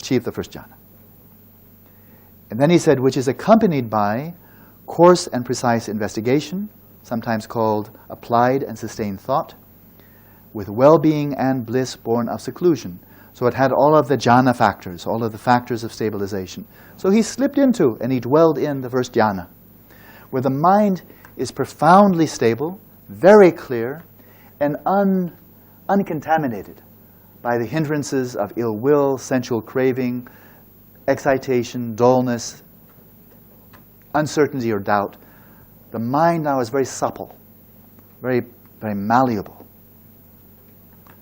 achieve the first jhana. And then he said, which is accompanied by coarse and precise investigation, sometimes called applied and sustained thought, with well-being and bliss born of seclusion. So it had all of the jhana factors, all of the factors of stabilization. So he slipped into and he dwelled in the first jhana, where the mind is profoundly stable, very clear, and uncontaminated by the hindrances of ill will, sensual craving, excitation, dullness, uncertainty or doubt. The mind now is very supple, very, very malleable.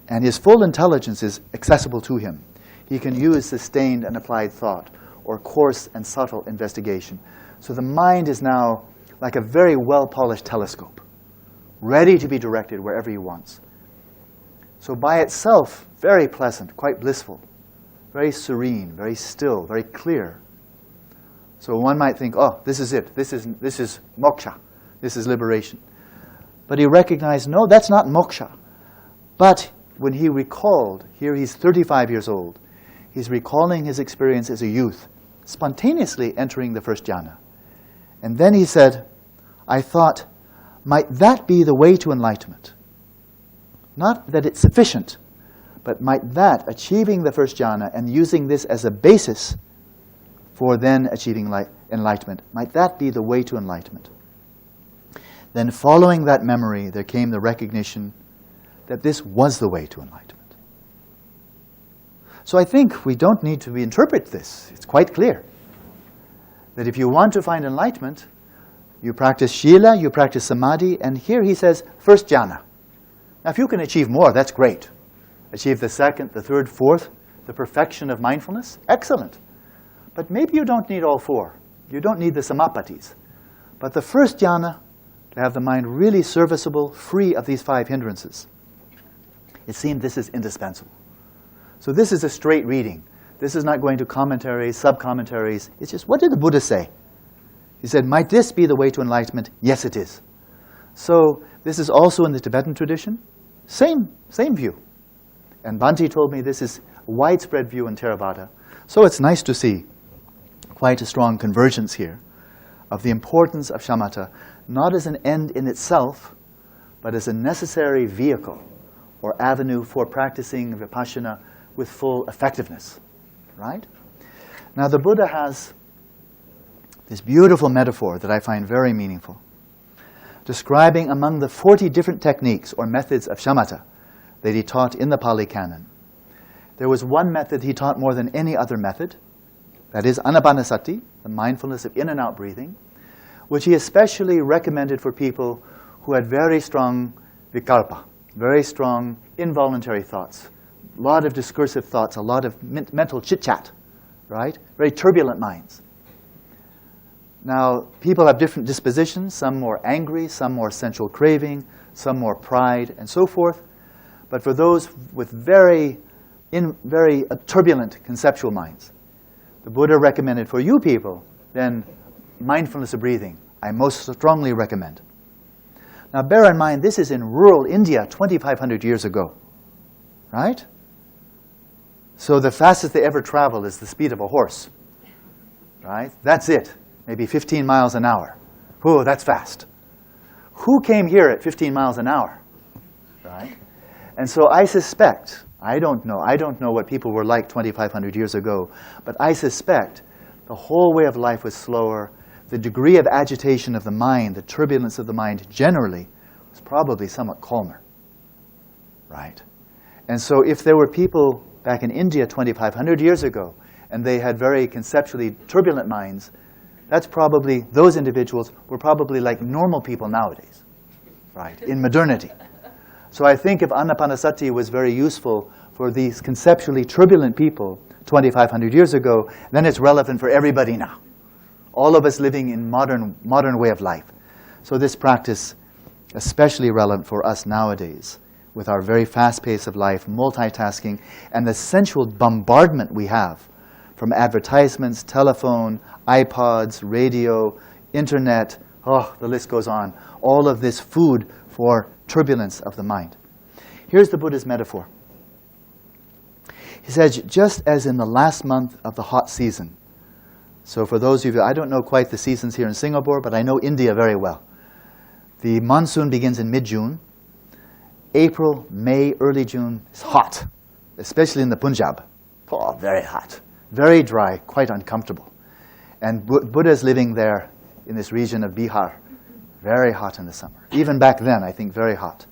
And his full intelligence is accessible to him. He can use sustained and applied thought or coarse and subtle investigation. So the mind is now like a very well-polished telescope, ready to be directed wherever he wants. So by itself, very pleasant, quite blissful, very serene, very still, very clear. So one might think, oh, this is it. This is moksha. This is liberation. But he recognized, no, that's not moksha. But when he recalled, here he's 35 years old, he's recalling his experience as a youth, spontaneously entering the first jhana. And then he said, I thought, might that be the way to enlightenment? Not that it's sufficient, but might that, achieving the first jhana and using this as a basis for then achieving enlightenment, might that be the way to enlightenment? Then following that memory, there came the recognition that this was the way to enlightenment. So I think we don't need to interpret this. It's quite clear that if you want to find enlightenment, you practice shila, you practice samadhi, and here he says, first jhana. Now if you can achieve more, that's great. Achieve the second, the third, fourth, the perfection of mindfulness, excellent. But maybe you don't need all four. You don't need the samapatis. But the first jhana, to have the mind really serviceable, free of these 5 hindrances, it seemed this is indispensable. So this is a straight reading. This is not going to commentaries, sub-commentaries. It's just, what did the Buddha say? He said, might this be the way to enlightenment? Yes, it is. So this is also in the Tibetan tradition. Same view. And Bhante told me this is a widespread view in Theravada. So it's nice to see quite a strong convergence here of the importance of shamatha, not as an end in itself, but as a necessary vehicle or avenue for practicing vipassana with full effectiveness, right? Now the Buddha has this beautiful metaphor that I find very meaningful, describing among the 40 different techniques or methods of shamatha that he taught in the Pali Canon. There was one method he taught more than any other method, that is anapanasati, the mindfulness of in and out breathing, which he especially recommended for people who had very strong vikalpa, very strong involuntary thoughts, a lot of discursive thoughts, a lot of mental chit-chat, right? Very turbulent minds. Now, people have different dispositions, some more angry, some more sensual craving, some more pride, and so forth. But for those with very turbulent conceptual minds, the Buddha recommended for you people, then mindfulness of breathing, I most strongly recommend. Now bear in mind, this is in rural India 2,500 years ago, right? So the fastest they ever travel is the speed of a horse, right? That's it, maybe 15 miles an hour. Whoa, that's fast. Who came here at 15 miles an hour, right? And so I suspect, I don't know what people were like 2,500 years ago, but I suspect the whole way of life was slower. The degree of agitation of the mind, the turbulence of the mind generally, was probably somewhat calmer, right? And so if there were people back in India 2,500 years ago, and they had very conceptually turbulent minds, that's probably, those individuals were probably like normal people nowadays, right, in modernity. So I think if anapanasati was very useful for these conceptually turbulent people 2,500 years ago, then it's relevant for everybody now. All of us living in modern way of life. So this practice, especially relevant for us nowadays, with our very fast pace of life, multitasking, and the sensual bombardment we have from advertisements, telephone, iPods, radio, internet, oh, the list goes on. All of this food for turbulence of the mind. Here's the Buddha's metaphor. He says, just as in the last month of the hot season. So for those of you, I don't know quite the seasons here in Singapore, but I know India very well. The monsoon begins in mid-June. April, May, early June is hot, especially in the Punjab. Oh, very hot, very dry, quite uncomfortable. And Buddha's living there in this region of Bihar. Very hot in the summer. Even back then, I think, very hot.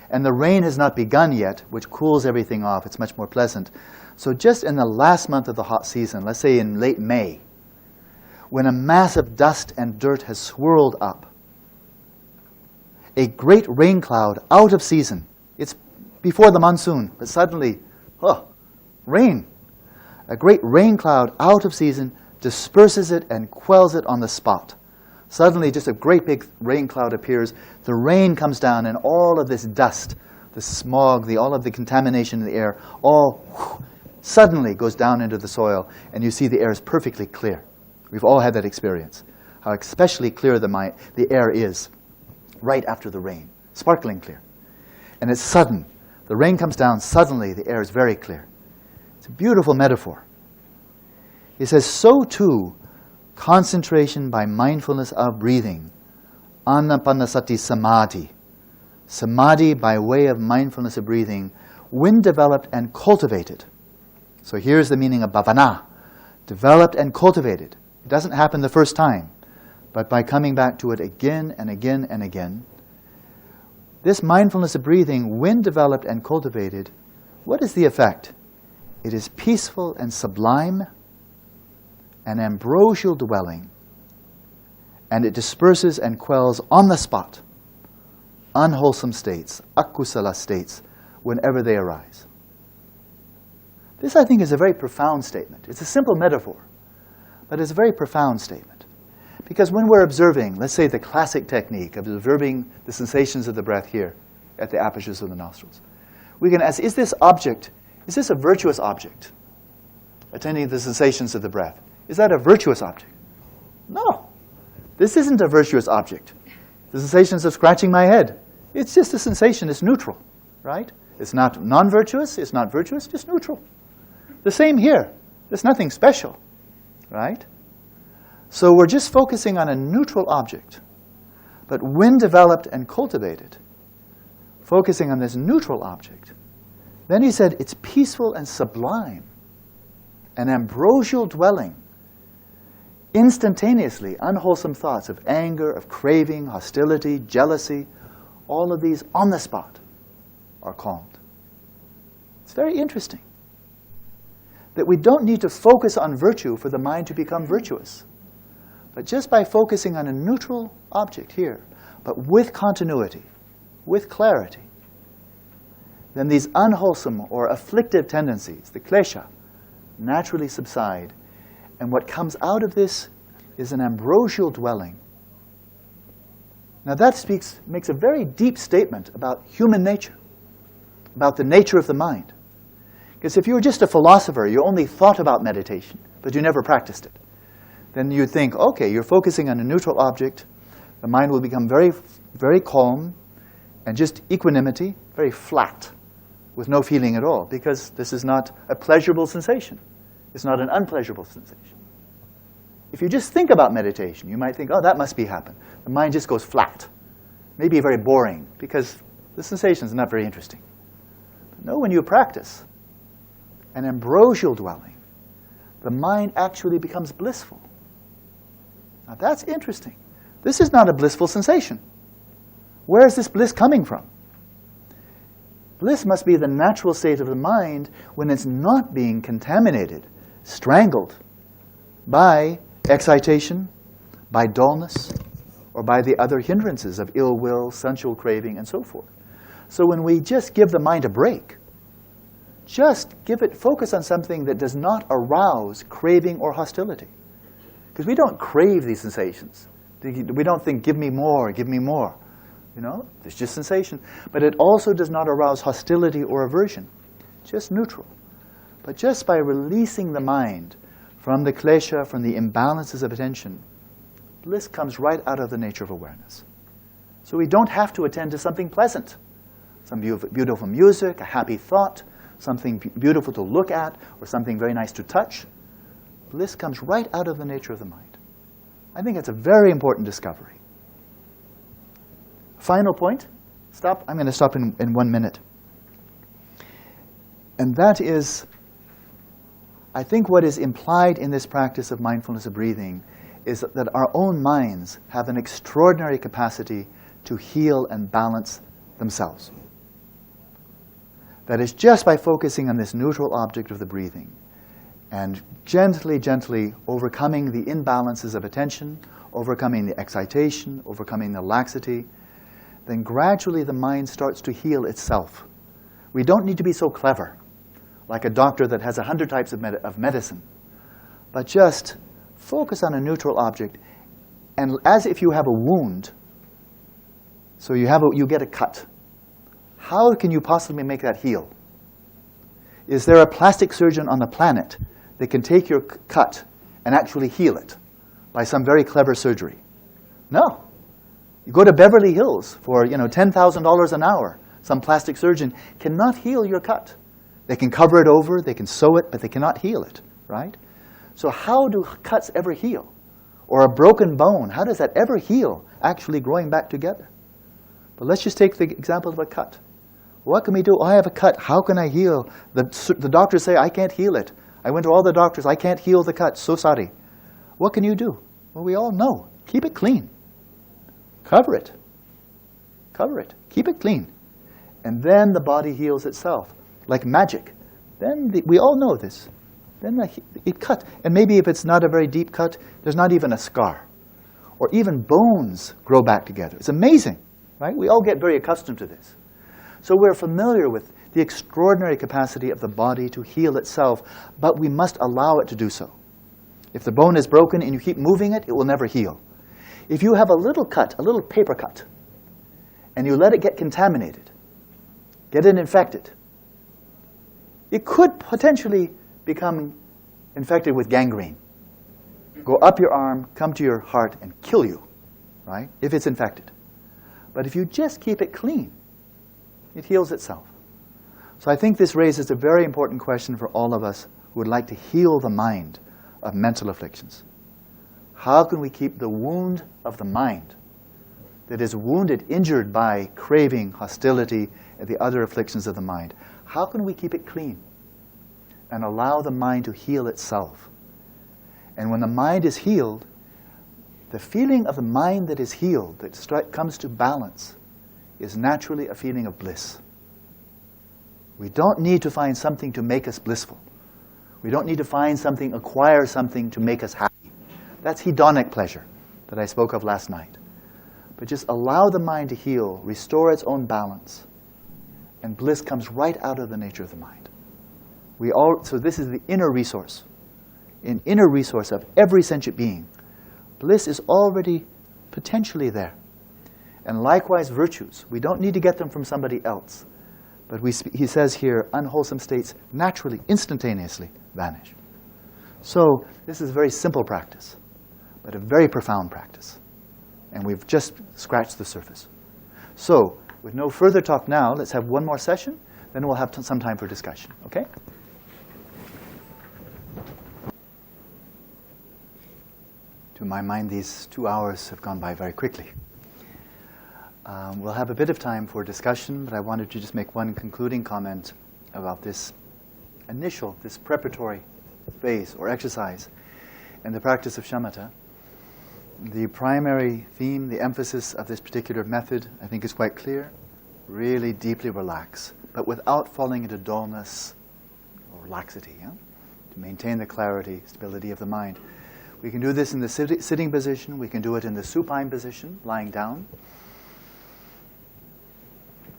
And the rain has not begun yet, which cools everything off. It's much more pleasant. So just in the last month of the hot season, let's say in late May, when a mass of dust and dirt has swirled up, a great rain cloud out of season. It's before the monsoon, but suddenly, rain. A great rain cloud out of season disperses it and quells it on the spot. Suddenly, just a great big rain cloud appears. The rain comes down, and all of this dust, the smog, all of the contamination in the air, all suddenly goes down into the soil, and you see the air is perfectly clear. We've all had that experience, how especially clear the air is right after the rain, sparkling clear. And it's sudden. The rain comes down, suddenly the air is very clear. It's a beautiful metaphor. He says, so too, concentration by mindfulness of breathing, anapanasati samadhi. Samadhi by way of mindfulness of breathing, when developed and cultivated. So here's the meaning of bhavana. Developed and cultivated. It doesn't happen the first time, but by coming back to it again and again and again. This mindfulness of breathing, when developed and cultivated, what is the effect? It is peaceful and sublime, an ambrosial dwelling, and it disperses and quells on the spot unwholesome states, akusala states, whenever they arise. This, I think, is a very profound statement. It's a simple metaphor, but it's a very profound statement. Because when we're observing, let's say the classic technique of observing the sensations of the breath here at the apertures of the nostrils, we can ask, is this a virtuous object? Attending the sensations of the breath. Is that a virtuous object? No. This isn't a virtuous object. The sensations of scratching my head. It's just a sensation. It's neutral, right? It's not non-virtuous. It's not virtuous. Just neutral. The same here. There's nothing special, right? So we're just focusing on a neutral object. But when developed and cultivated, focusing on this neutral object, then he said it's peaceful and sublime, an ambrosial dwelling. Instantaneously, unwholesome thoughts of anger, of craving, hostility, jealousy, all of these on the spot are calmed. It's very interesting that we don't need to focus on virtue for the mind to become virtuous. But just by focusing on a neutral object here, but with continuity, with clarity, then these unwholesome or afflictive tendencies, the klesha, naturally subside. And what comes out of this is an ambrosial dwelling. Now that makes a very deep statement about human nature, about the nature of the mind. Because if you were just a philosopher, you only thought about meditation, but you never practiced it, then you'd think, okay, you're focusing on a neutral object, the mind will become very, very calm, and just equanimity, very flat, with no feeling at all, because this is not a pleasurable sensation. It's not an unpleasurable sensation. If you just think about meditation, you might think, oh, that must be happening. The mind just goes flat. Maybe very boring, because the sensation is not very interesting. But no, when you practice an ambrosial dwelling, the mind actually becomes blissful. Now that's interesting. This is not a blissful sensation. Where is this bliss coming from? Bliss must be the natural state of the mind when it's not being contaminated, strangled by excitation, by dullness, or by the other hindrances of ill will, sensual craving, and so forth. So when we just give the mind a break, just focus on something that does not arouse craving or hostility. Because we don't crave these sensations. We don't think, give me more, give me more. You know, there's just sensation. But it also does not arouse hostility or aversion. Just neutral. But just by releasing the mind from the klesha, from the imbalances of attention, bliss comes right out of the nature of awareness. So we don't have to attend to something pleasant. Some beautiful music, a happy thought, something beautiful to look at, or something very nice to touch. Bliss comes right out of the nature of the mind. I think it's a very important discovery. Final point. Stop. I'm going to stop in 1 minute. And that is, I think what is implied in this practice of mindfulness of breathing is that our own minds have an extraordinary capacity to heal and balance themselves. That is, just by focusing on this neutral object of the breathing and gently, gently overcoming the imbalances of attention, overcoming the excitation, overcoming the laxity, then gradually the mind starts to heal itself. We don't need to be so clever, like a doctor that has 100 types of medicine, but just focus on a neutral object, and as if you have a wound, so you get a cut. How can you possibly make that heal? Is there a plastic surgeon on the planet that can take your cut and actually heal it by some very clever surgery? No. You go to Beverly Hills for $10,000 an hour. Some plastic surgeon cannot heal your cut. They can cover it over, they can sew it, but they cannot heal it, right? So how do cuts ever heal? Or a broken bone, how does that ever heal, actually growing back together? But let's just take the example of a cut. What can we do? Oh, I have a cut. How can I heal? The doctors say, I can't heal it. I went to all the doctors. I can't heal the cut. So sorry. What can you do? Well, we all know. Keep it clean. Cover it. Cover it. Keep it clean. And then the body heals itself, like magic. Then we all know this. Then it cut. And maybe if it's not a very deep cut, there's not even a scar. Or even bones grow back together. It's amazing, right? We all get very accustomed to this. So we're familiar with the extraordinary capacity of the body to heal itself, but we must allow it to do so. If the bone is broken and you keep moving it, it will never heal. If you have a little cut, a little paper cut, and you let it get contaminated, get it infected, it could potentially become infected with gangrene. Go up your arm, come to your heart, and kill you, right, if it's infected. But if you just keep it clean, it heals itself. So I think this raises a very important question for all of us who would like to heal the mind of mental afflictions. How can we keep the wound of the mind that is wounded, injured by craving, hostility, and the other afflictions of the mind, how can we keep it clean and allow the mind to heal itself? And when the mind is healed, the feeling of the mind that is healed, that comes to balance, is naturally a feeling of bliss. We don't need to find something to make us blissful. We don't need to find something, acquire something to make us happy. That's hedonic pleasure that I spoke of last night. But just allow the mind to heal, restore its own balance, and bliss comes right out of the nature of the mind. So this is the inner resource, an inner resource of every sentient being. Bliss is already potentially there. And likewise, virtues. We don't need to get them from somebody else. But he says here, unwholesome states naturally, instantaneously vanish. So this is a very simple practice, but a very profound practice. And we've just scratched the surface. So with no further talk now, let's have one more session. Then we'll have some time for discussion. Okay? To my mind, these 2 hours have gone by very quickly. We'll have a bit of time for discussion, but I wanted to just make one concluding comment about this preparatory phase or exercise in the practice of shamatha. The primary theme, the emphasis of this particular method, I think is quite clear. Really deeply relax, but without falling into dullness or laxity, to maintain the clarity, stability of the mind. We can do this in the sitting position. We can do it in the supine position, lying down.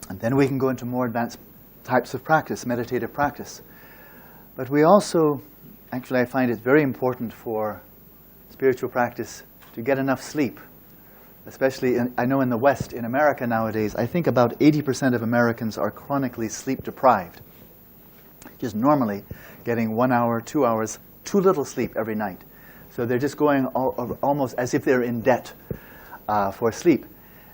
And then we can go into more advanced types of practice, meditative practice. But we also, actually I find it very important for spiritual practice to get enough sleep. Especially, I know in the West, in America nowadays, I think about 80% of Americans are chronically sleep deprived. Just normally getting 1 hour, 2 hours, too little sleep every night. So they're just going almost as if they're in debt for sleep.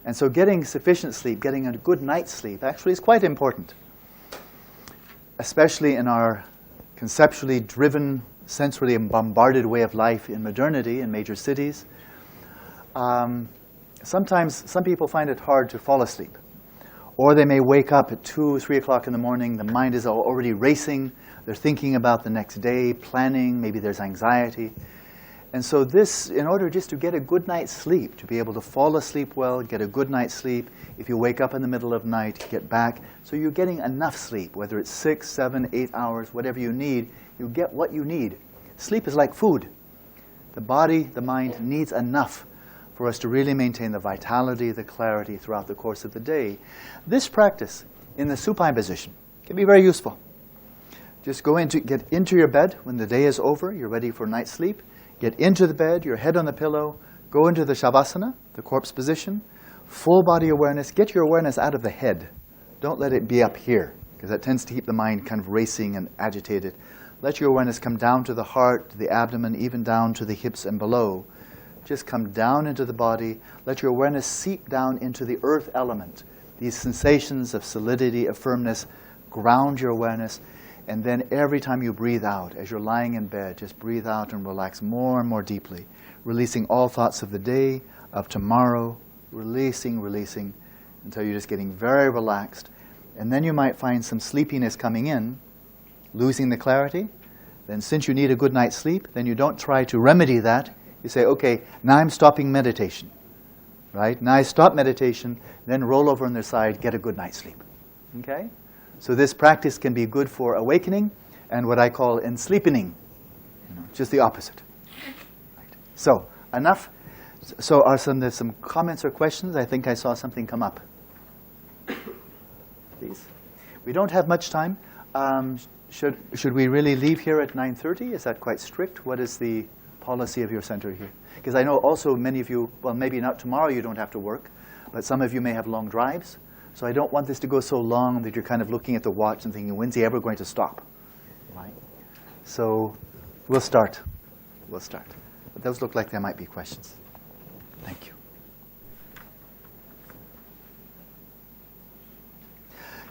And so getting sufficient sleep, getting a good night's sleep, actually is quite important. especially in our conceptually driven, sensorily bombarded way of life in modernity in major cities, sometimes some people find it hard to fall asleep. Or they may wake up at 2 or 3 o'clock in the morning, the mind is already racing, they're thinking about the next day, planning, maybe there's anxiety. And so this, in order just to get a good night's sleep, to be able to fall asleep well, get a good night's sleep, if you wake up in the middle of the night, get back, so you're getting enough sleep, whether it's 6, 7, 8 hours, whatever you need, you get what you need. Sleep is like food. The body, the mind needs enough for us to really maintain the vitality, the clarity throughout the course of the day. This practice in the supine position can be very useful. Just get into your bed when the day is over, you're ready for night's sleep. Get into the bed, your head on the pillow, go into the shavasana, the corpse position, full body awareness. Get your awareness out of the head. Don't let it be up here, because that tends to keep the mind kind of racing and agitated. Let your awareness come down to the heart, to the abdomen, even down to the hips and below. Just come down into the body. Let your awareness seep down into the earth element. These sensations of solidity, of firmness, ground your awareness. And then every time you breathe out, as you're lying in bed, just breathe out and relax more and more deeply, releasing all thoughts of the day, of tomorrow, releasing, until you're just getting very relaxed. And then you might find some sleepiness coming in, losing the clarity. Then since you need a good night's sleep, then you don't try to remedy that. You say, okay, now I'm stopping meditation, right? Now I stop meditation, then roll over on their side, get a good night's sleep, okay? So this practice can be good for awakening and what I call ensleepening, just the opposite. Right. So, enough. So there's some comments or questions? I think I saw something come up. Please. We don't have much time. Should we really leave here at 9:30? Is that quite strict? What is the policy of your center here? Because I know also many of you, well, maybe not tomorrow you don't have to work, but some of you may have long drives. So I don't want this to go so long that you're kind of looking at the watch and thinking, when's he ever going to stop? Right? So we'll start. But those look like there might be questions. Thank you.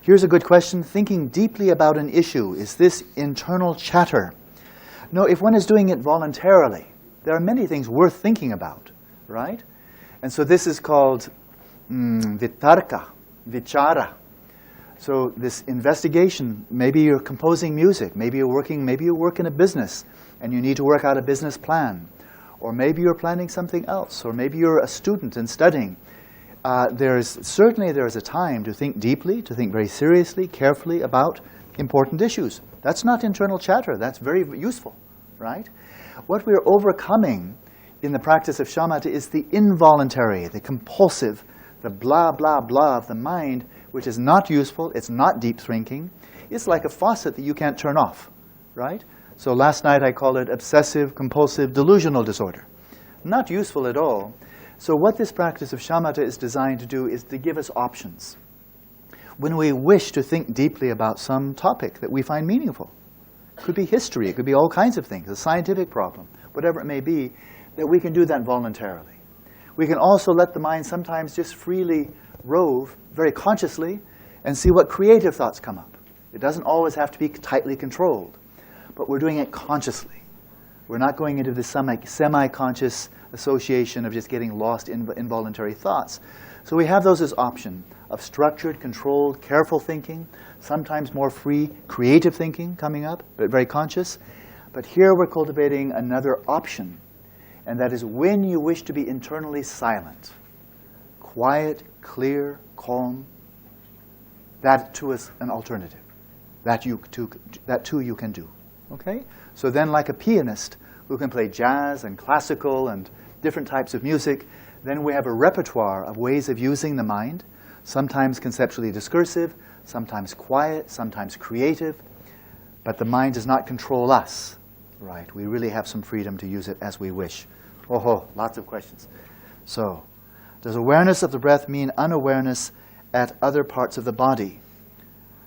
Here's a good question. Thinking deeply about an issue, is this internal chatter? No, if one is doing it voluntarily, there are many things worth thinking about, right? And so this is called vitarka, vichara. So this investigation, maybe you're composing music, maybe you work in a business and you need to work out a business plan, or maybe you're planning something else, or maybe you're a student and studying. There is a time to think deeply, to think very seriously, carefully about important issues. That's not internal chatter. That's very useful, right? What we're overcoming in the practice of shamatha is the involuntary, the compulsive, the blah, blah, blah of the mind, which is not useful. It's not deep thinking. It's like a faucet that you can't turn off, right? So last night I called it obsessive, compulsive, delusional disorder. Not useful at all. So what this practice of shamatha is designed to do is to give us options. When we wish to think deeply about some topic that we find meaningful, it could be history, it could be all kinds of things, a scientific problem, whatever it may be, that we can do that voluntarily. We can also let the mind sometimes just freely rove, very consciously, and see what creative thoughts come up. It doesn't always have to be tightly controlled, but we're doing it consciously. We're not going into this semi-conscious association of just getting lost in involuntary thoughts. So we have those as option of structured, controlled, careful thinking, sometimes more free, creative thinking coming up, but very conscious. But here we're cultivating another option, and that is when you wish to be internally silent, quiet, clear, calm, that too is an alternative. That too you can do. Okay? So then, like a pianist who can play jazz and classical and different types of music, then we have a repertoire of ways of using the mind, sometimes conceptually discursive, sometimes quiet, sometimes creative, but the mind does not control us, right? We really have some freedom to use it as we wish. Oh, lots of questions. So, does awareness of the breath mean unawareness at other parts of the body?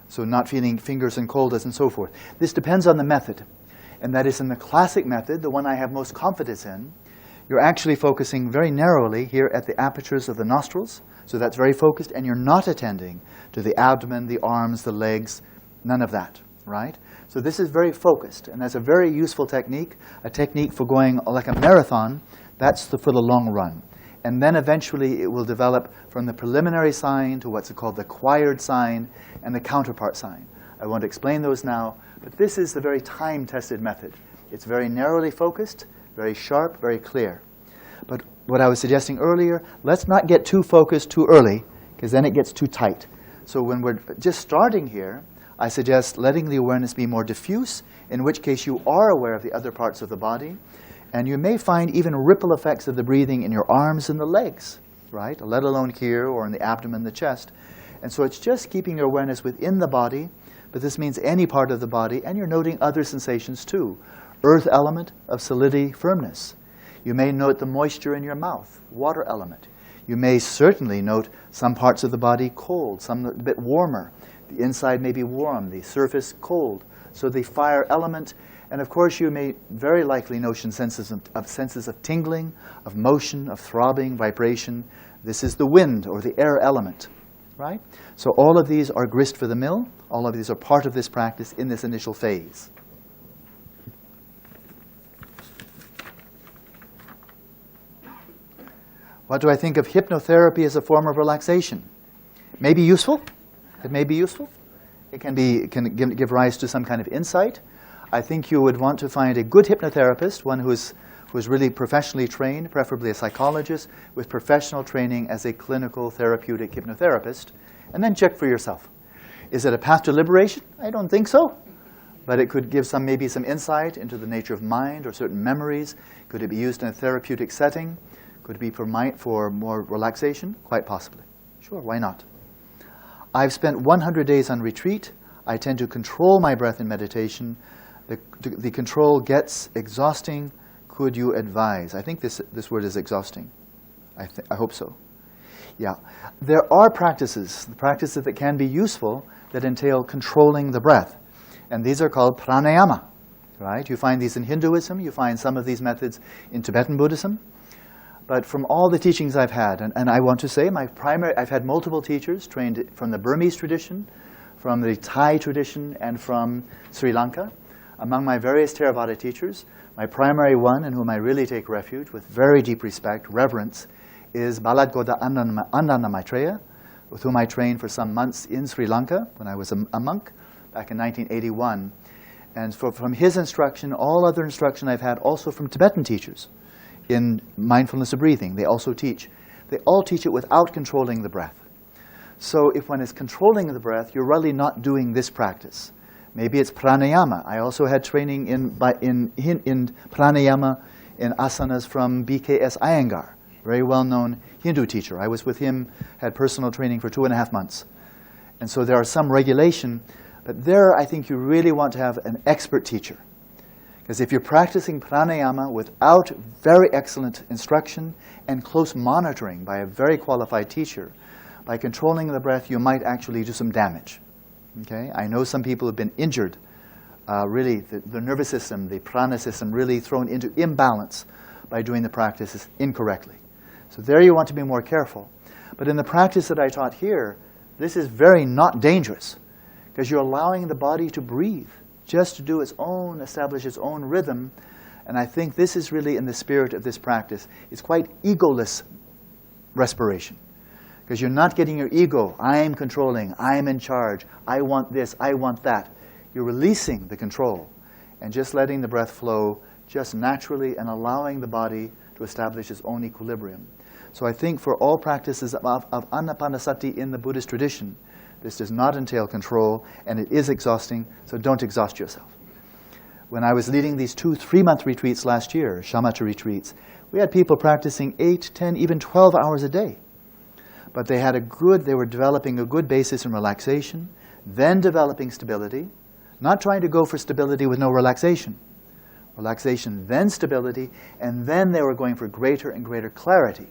So not feeling fingers and coldness and so forth. This depends on the method. And that is in the classic method, the one I have most confidence in, you're actually focusing very narrowly here at the apertures of the nostrils. So that's very focused, and you're not attending to the abdomen, the arms, the legs, none of that. right? So this is very focused, and that's a very useful technique, a technique for going like a marathon. That's for the long run. And then eventually it will develop from the preliminary sign to what's called the acquired sign and the counterpart sign. I won't explain those now, but this is the very time-tested method. It's very narrowly focused, very sharp, very clear. But what I was suggesting earlier, let's not get too focused too early, because then it gets too tight. So when we're just starting here, I suggest letting the awareness be more diffuse, in which case you are aware of the other parts of the body. And you may find even ripple effects of the breathing in your arms and the legs, right? Let alone here or in the abdomen, the chest. And so it's just keeping your awareness within the body, but this means any part of the body, and you're noting other sensations too. Earth element of solidity, firmness. You may note the moisture in your mouth, water element. You may certainly note some parts of the body cold, some a bit warmer. The inside may be warm, the surface cold. So the fire element. And of course, you may very likely notion senses of tingling, of motion, of throbbing, vibration. This is the wind or the air element, right? So all of these are grist for the mill. All of these are part of this practice in this initial phase. What do I think of hypnotherapy as a form of relaxation? It may be useful. It may be useful. It can give rise to some kind of insight. I think you would want to find a good hypnotherapist, one who's really professionally trained, preferably a psychologist, with professional training as a clinical therapeutic hypnotherapist, and then check for yourself. Is it a path to liberation? I don't think so. But it could give maybe some insight into the nature of mind or certain memories. Could it be used in a therapeutic setting? Could it be for more relaxation? Quite possibly. Sure, why not? I've spent 100 days on retreat. I tend to control my breath in meditation. The control gets exhausting. Could you advise? I think this word is exhausting. I hope so. Yeah. There are practices that can be useful that entail controlling the breath. And these are called pranayama, right? You find these in Hinduism. You find some of these methods in Tibetan Buddhism. But from all the teachings I've had, and I want to say I've had multiple teachers trained from the Burmese tradition, from the Thai tradition, and from Sri Lanka. Among my various Theravada teachers, my primary one, in whom I really take refuge with very deep respect, reverence, is Baladgoda Andana Maitreya, with whom I trained for some months in Sri Lanka when I was a monk back in 1981. And from his instruction, all other instruction I've had also from Tibetan teachers in mindfulness of breathing. They also teach. They all teach it without controlling the breath. So if one is controlling the breath, you're really not doing this practice. Maybe it's pranayama. I also had training in pranayama in asanas from BKS Iyengar, very well-known Hindu teacher. I was with him, had personal training for 2.5 months. And so there are some regulation, but there I think you really want to have an expert teacher. Because if you're practicing pranayama without very excellent instruction and close monitoring by a very qualified teacher, by controlling the breath, you might actually do some damage. Okay? I know some people have been injured, really, the nervous system, the prana system, really thrown into imbalance by doing the practices incorrectly. So there you want to be more careful. But in the practice that I taught here, this is very not dangerous, because you're allowing the body to breathe, just to do establish its own rhythm. And I think this is really in the spirit of this practice. It's quite egoless respiration. Because you're not getting your ego, I am controlling, I am in charge, I want this, I want that. You're releasing the control and just letting the breath flow just naturally and allowing the body to establish its own equilibrium. So I think for all practices of anapanasati in the Buddhist tradition, this does not entail control, and it is exhausting, so don't exhaust yourself. When I was leading these 2-3-month retreats last year, shamatha retreats, we had people practicing 8, 10, even 12 hours a day. But they were developing a good basis in relaxation, then developing stability, not trying to go for stability with no relaxation. Relaxation, then stability, and then they were going for greater and greater clarity.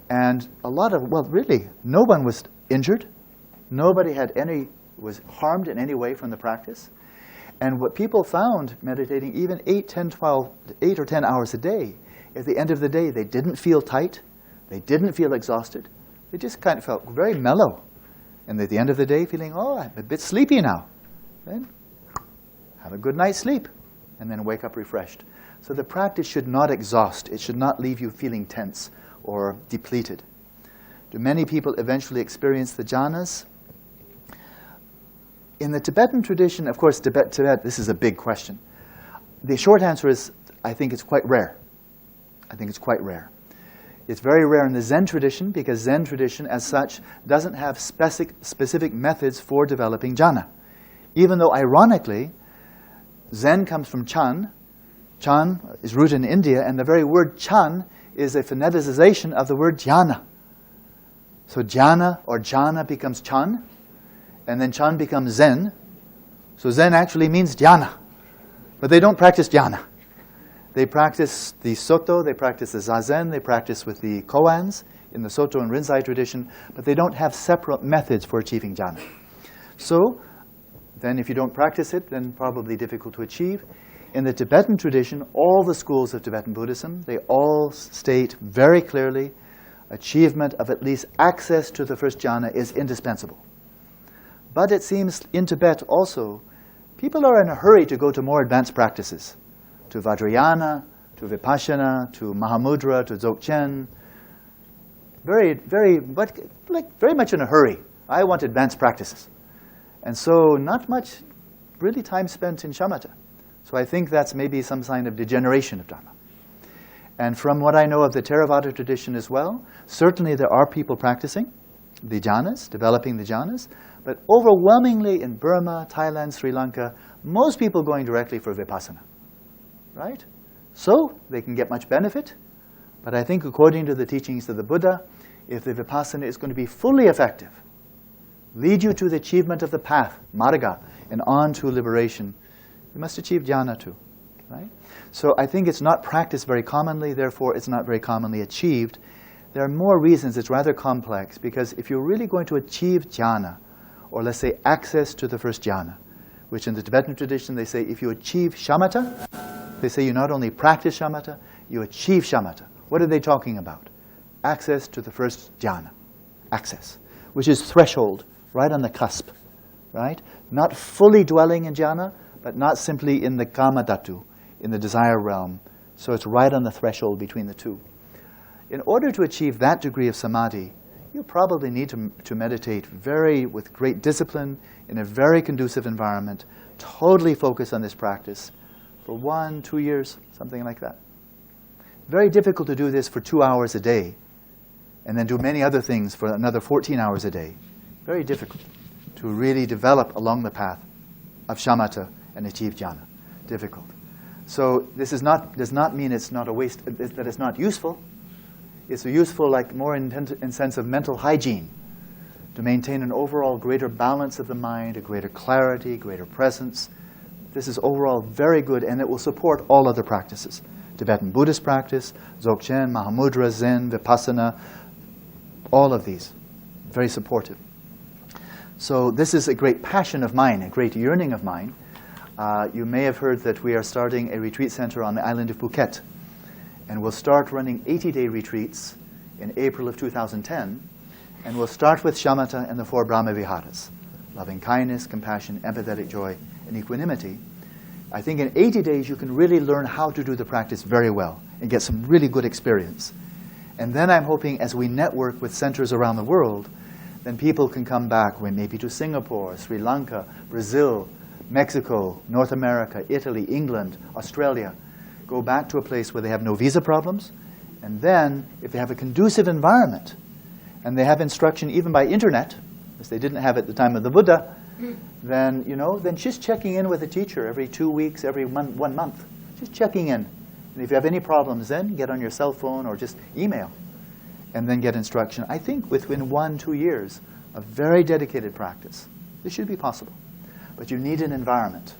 And really, no one was injured. Nobody was harmed in any way from the practice. And what people found meditating even 8 or 10 hours a day, at the end of the day, they didn't feel tight, they didn't feel exhausted. They just kind of felt very mellow. And at the end of the day, feeling, I'm a bit sleepy now. Right? have a good night's sleep, and then wake up refreshed. So the practice should not exhaust. It should not leave you feeling tense or depleted. Do many people eventually experience the jhanas? In the Tibetan tradition, of course, Tibet, this is a big question. The short answer is, I think it's quite rare. I think it's quite rare. It's very rare in the Zen tradition, because Zen tradition, as such, doesn't have specific methods for developing jhana. Even though, ironically, Zen comes from Chan. Chan is rooted in India, and the very word Chan is a phoneticization of the word jhana. So jhana or jhana becomes Chan, and then Chan becomes Zen. So Zen actually means jhana. But they don't practice jhana. They practice the Soto, they practice the Zazen, they practice with the koans in the Soto and Rinzai tradition, but they don't have separate methods for achieving jhana. So then if you don't practice it, then probably difficult to achieve. In the Tibetan tradition, all the schools of Tibetan Buddhism, they all state very clearly achievement of at least access to the first jhana is indispensable. But it seems in Tibet also, people are in a hurry to go to more advanced practices, to Vajrayana, to Vipassana, to Mahamudra, to Dzogchen. Very much in a hurry. I want advanced practices. And so not much really time spent in shamatha. So I think that's maybe some sign of degeneration of Dharma. And from what I know of the Theravada tradition as well, certainly there are people practicing the jhanas, developing the jhanas, but overwhelmingly in Burma, Thailand, Sri Lanka, most people going directly for Vipassana, right? So they can get much benefit, but I think according to the teachings of the Buddha, if the Vipassana is going to be fully effective, lead you to the achievement of the path, marga, and on to liberation, you must achieve jhana too, right? So I think it's not practiced very commonly, therefore it's not very commonly achieved. There are more reasons it's rather complex, because if you're really going to achieve jhana, or let's say access to the first jhana, which in the Tibetan tradition they say if you achieve shamatha, they say you not only practice shamatha, you achieve shamatha. What are they talking about? Access to the first jhana, access, which is threshold, right on the cusp, right? Not fully dwelling in jhana, but not simply in the kama dhatu, in the desire realm. So it's right on the threshold between the two. In order to achieve that degree of samadhi, you probably need to meditate with great discipline, in a very conducive environment, totally focus on this practice for 1-2 years, something like that. Very difficult to do this for 2 hours a day, and then do many other things for another 14 hours a day. Very difficult to really develop along the path of shamatha and achieve jhana. Difficult. So this does not mean it's not a waste, that it's not useful. It's useful, like more in sense of mental hygiene, to maintain an overall greater balance of the mind, a greater clarity, greater presence. This is overall very good, and it will support all other practices. Tibetan Buddhist practice, Dzogchen, Mahamudra, Zen, Vipassana, all of these, very supportive. So this is a great passion of mine, a great yearning of mine. You may have heard that we are starting a retreat center on the island of Phuket. And we'll start running 80-day retreats in April of 2010. And we'll start with shamatha and the 4 Brahma Viharas, loving kindness, compassion, empathetic joy, and equanimity. I think in 80 days you can really learn how to do the practice very well and get some really good experience. And then I'm hoping as we network with centers around the world, then people can come back, maybe to Singapore, Sri Lanka, Brazil, Mexico, North America, Italy, England, Australia, go back to a place where they have no visa problems, and then if they have a conducive environment, and they have instruction even by internet, as they didn't have at the time of the Buddha, then just checking in with a teacher every 2 weeks, every 1 month, just checking in. And if you have any problems, then get on your cell phone or just email, and then get instruction. I think within 1-2 years of very dedicated practice, this should be possible. But you need an environment.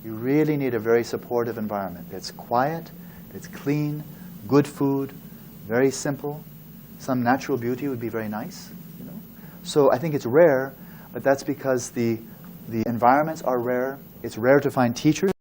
You really need a very supportive environment that's quiet, that's clean, good food, very simple. Some natural beauty would be very nice. So I think it's rare, but that's because the environments are rare. It's rare to find teachers.